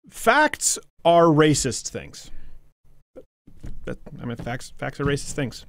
Facts are racist things. Facts are racist things.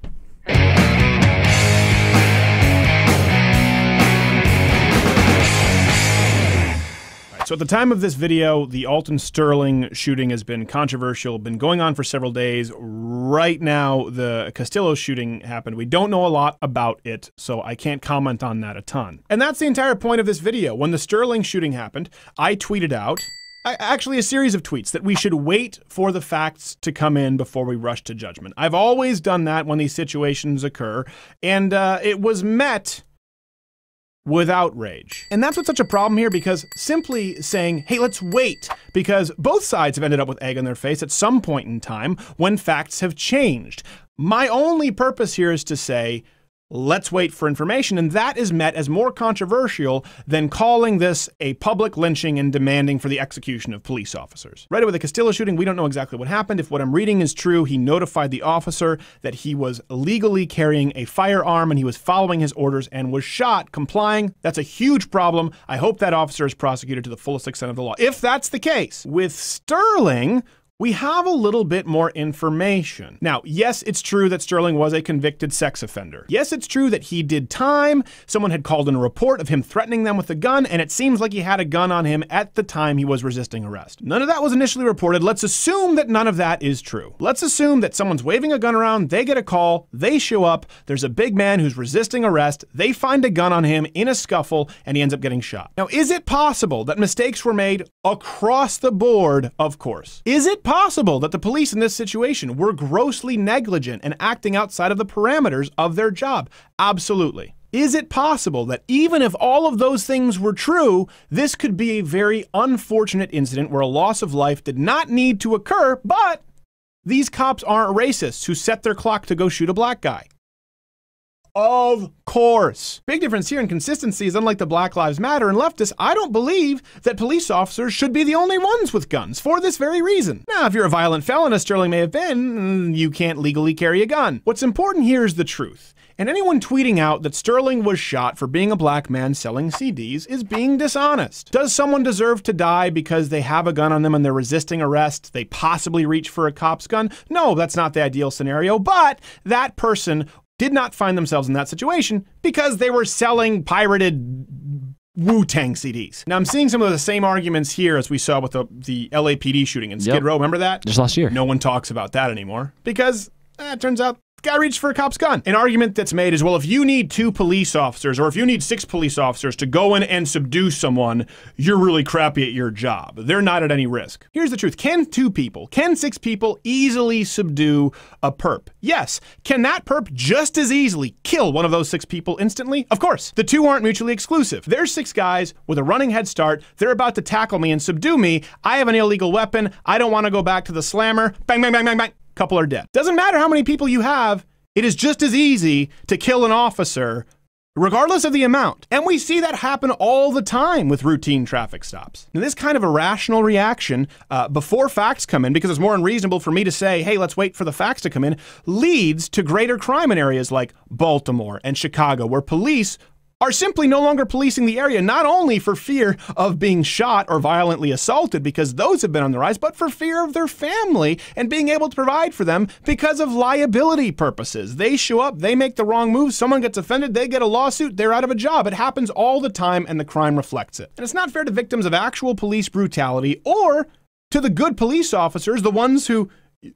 So at the time of this video, the Alton Sterling shooting has been controversial, been going on for several days. Right now, the Castillo shooting happened. We don't know a lot about it, so I can't comment on that a ton. And that's the entire point of this video. When the Sterling shooting happened, I tweeted out, actually a series of tweets, that we should wait for the facts to come in before we rush to judgment. I've always done that when these situations occur, and it was met with outrage. And that's what's such a problem here, because simply saying, hey, let's wait, because both sides have ended up with egg on their face at some point in time when facts have changed. My only purpose here is to say, let's wait for information, and that is met as more controversial than calling this a public lynching and demanding for the execution of police officers. Right away with the Castillo shooting, we don't know exactly what happened. If what I'm reading is true, he notified the officer that he was illegally carrying a firearm and he was following his orders and was shot complying. That's a huge problem. I hope that officer is prosecuted to the fullest extent of the law. If that's the case, with Sterling, we have a little bit more information. Now, yes, it's true that Sterling was a convicted sex offender. Yes, it's true that he did time. Someone had called in a report of him threatening them with a gun, and it seems like he had a gun on him at the time he was resisting arrest. None of that was initially reported. Let's assume that none of that is true. Let's assume that someone's waving a gun around, they get a call, they show up, there's a big man who's resisting arrest, they find a gun on him in a scuffle, and he ends up getting shot. Now, is it possible that mistakes were made across the board? Of course. Is it possible that the police in this situation were grossly negligent and acting outside of the parameters of their job? Absolutely. Is it possible that even if all of those things were true, this could be a very unfortunate incident where a loss of life did not need to occur, but these cops aren't racists who set their clock to go shoot a black guy? Of course. Big difference here in consistency is, unlike the Black Lives Matter and leftists, I don't believe that police officers should be the only ones with guns for this very reason. Now, if you're a violent felon, as Sterling may have been, you can't legally carry a gun. What's important here is the truth. And anyone tweeting out that Sterling was shot for being a black man selling CDs is being dishonest. Does someone deserve to die because they have a gun on them and they're resisting arrest? They possibly reach for a cop's gun? No, that's not the ideal scenario, but that person did not find themselves in that situation because they were selling pirated Wu-Tang CDs. Now, I'm seeing some of the same arguments here as we saw with the LAPD shooting in Skid Row. Remember that? Just last year. No one talks about that anymore because it turns out the guy reached for a cop's gun. An argument that's made is, well, if you need 2 police officers or if you need 6 police officers to go in and subdue someone, you're really crappy at your job. They're not at any risk. Here's the truth. Can 6 people easily subdue a perp? Yes. Can that perp just as easily kill one of those 6 people instantly? Of course. The two aren't mutually exclusive. There's 6 guys with a running head start. They're about to tackle me and subdue me. I have an illegal weapon. I don't want to go back to the slammer. Bang, bang, bang, bang, bang. Couple are dead. Doesn't matter how many people you have, it is just as easy to kill an officer regardless of the amount. And we see that happen all the time with routine traffic stops. Now, this kind of irrational reaction before facts come in, because it's more unreasonable for me to say, hey, let's wait for the facts to come in, leads to greater crime in areas like Baltimore and Chicago, where police are simply no longer policing the area, not only for fear of being shot or violently assaulted, because those have been on the rise, but for fear of their family and being able to provide for them because of liability purposes. They show up, they make the wrong move, someone gets offended, they get a lawsuit, they're out of a job. It happens all the time, and the crime reflects it. And it's not fair to victims of actual police brutality or to the good police officers, the ones who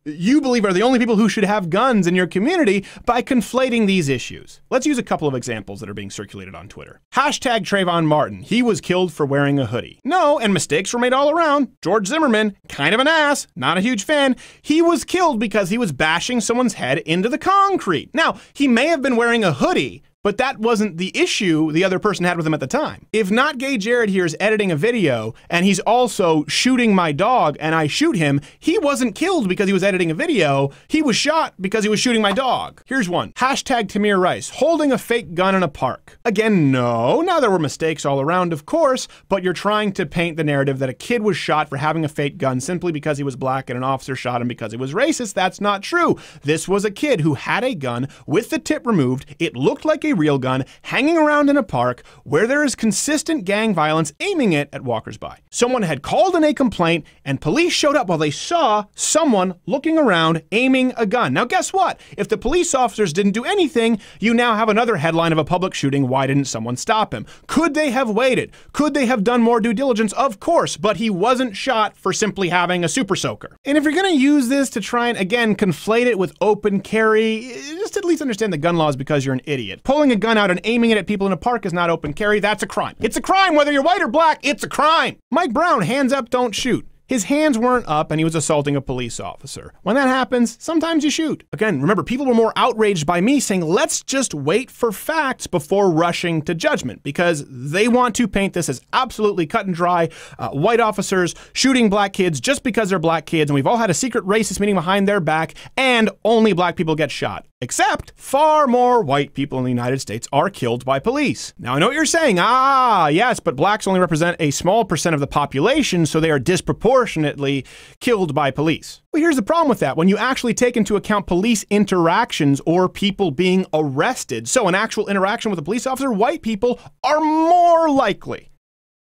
you believe are the only people who should have guns in your community, by conflating these issues. Let's use a couple of examples that are being circulated on Twitter. Hashtag Trayvon Martin. He was killed for wearing a hoodie. No, and mistakes were made all around. George Zimmerman, kind of an ass, not a huge fan. He was killed because he was bashing someone's head into the concrete. Now, he may have been wearing a hoodie, but that wasn't the issue the other person had with him at the time. If Not Gay Jared here is editing a video and he's also shooting my dog and I shoot him, he wasn't killed because he was editing a video. He was shot because he was shooting my dog. Here's one. Hashtag Tamir Rice, holding a fake gun in a park. Again, no. Now, there were mistakes all around, of course, but you're trying to paint the narrative that a kid was shot for having a fake gun simply because he was black and an officer shot him because he was racist. That's not true. This was a kid who had a gun with the tip removed. It looked like a real gun hanging around in a park where there is consistent gang violence aiming it at walkers-by. Someone had called in a complaint and police showed up while they saw someone looking around aiming a gun. Now guess what? If the police officers didn't do anything, you now have another headline of a public shooting. Why didn't someone stop him? Could they have waited? Could they have done more due diligence? Of course, but he wasn't shot for simply having a super soaker. And if you're going to use this to try and, again, conflate it with open carry, just at least understand the gun laws because you're an idiot. Pulling a gun out and aiming it at people in a park is not open carry. That's a crime. It's a crime whether you're white or black. It's a crime. Mike Brown, hands up, don't shoot. His hands weren't up and he was assaulting a police officer. When that happens, sometimes you shoot. Again, remember, people were more outraged by me saying, let's just wait for facts before rushing to judgment, because they want to paint this as absolutely cut and dry, white officers shooting black kids just because they're black kids, and we've all had a secret racist meeting behind their back, and only black people get shot. Except far more white people in the United States are killed by police. Now, I know what you're saying. Yes, but blacks only represent a small percent of the population, so they are disproportionately killed by police. Well, here's the problem with that. When you actually take into account police interactions or people being arrested, so an actual interaction with a police officer, white people are more likely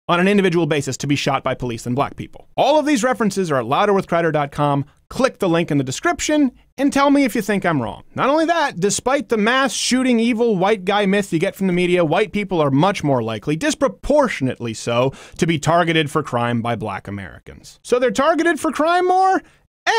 on an individual basis to be shot by police than black people. All of these references are at louderwithcrowder.com. Click the link in the description and tell me if you think I'm wrong. Not only that, despite the mass shooting evil white guy myth you get from the media, white people are much more likely, disproportionately so, to be targeted for crime by black Americans. So they're targeted for crime more,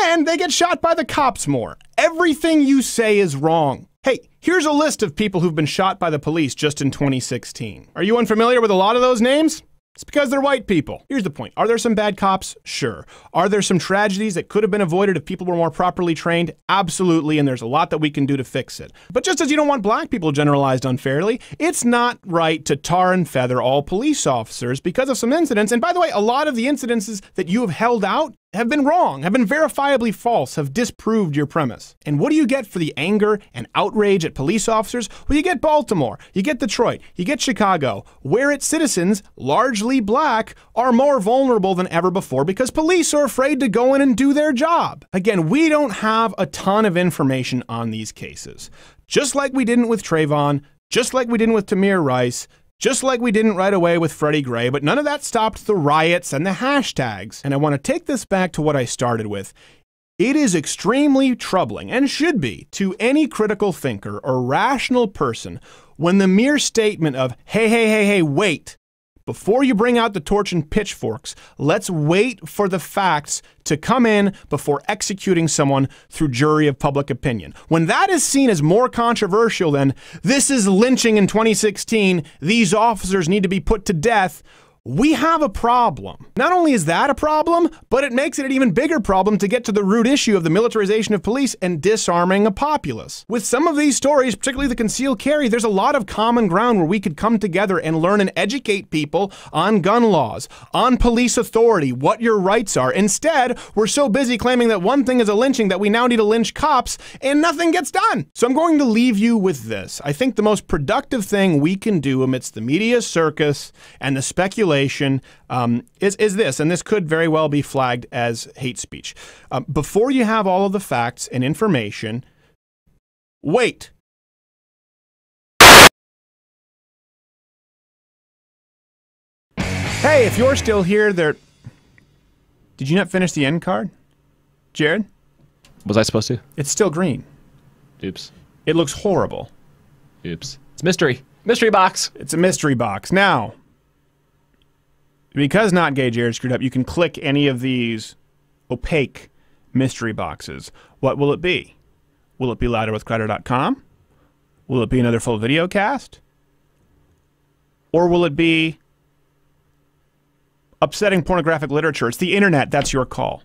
and they get shot by the cops more. Everything you say is wrong. Hey, here's a list of people who've been shot by the police just in 2016. Are you unfamiliar with a lot of those names? It's because they're white people. Here's the point. Are there some bad cops? Sure. Are there some tragedies that could have been avoided if people were more properly trained? Absolutely, and there's a lot that we can do to fix it. But just as you don't want black people generalized unfairly, it's not right to tar and feather all police officers because of some incidents. And by the way, a lot of the incidences that you have held out have been wrong, have been verifiably false, have disproved your premise. And what do you get for the anger and outrage at police officers? Well, you get Baltimore, you get Detroit, you get Chicago, where its citizens, largely black, are more vulnerable than ever before because police are afraid to go in and do their job. Again, we don't have a ton of information on these cases. Just like we didn't with Trayvon, just like we didn't with Tamir Rice, just like we didn't right away with Freddie Gray, but none of that stopped the riots and the hashtags. And I want to take this back to what I started with. It is extremely troubling, and should be, to any critical thinker or rational person when the mere statement of, hey, wait, before you bring out the torch and pitchforks, let's wait for the facts to come in before executing someone through jury of public opinion. When that is seen as more controversial than, this is lynching in 2016, these officers need to be put to death, we have a problem. Not only is that a problem, but it makes it an even bigger problem to get to the root issue of the militarization of police and disarming a populace. With some of these stories, particularly the concealed carry, there's a lot of common ground where we could come together and learn and educate people on gun laws, on police authority, what your rights are. Instead, we're so busy claiming that one thing is a lynching that we now need to lynch cops and nothing gets done. So I'm going to leave you with this. I think the most productive thing we can do amidst the media circus and the speculation is this, and this could very well be flagged as hate speech. Before you have all of the facts and information, wait. Hey, if you're still here, did you not finish the end card? Jared? Was I supposed to? It's still green. Oops. It looks horrible. Oops. It's mystery. Mystery box. It's a mystery box. Now, because Not Gay Jared screwed up, you can click any of these opaque mystery boxes. What will it be? Will it be louderwithcrowder.com? Will it be another full video cast? Or will it be upsetting pornographic literature? It's the internet. That's your call.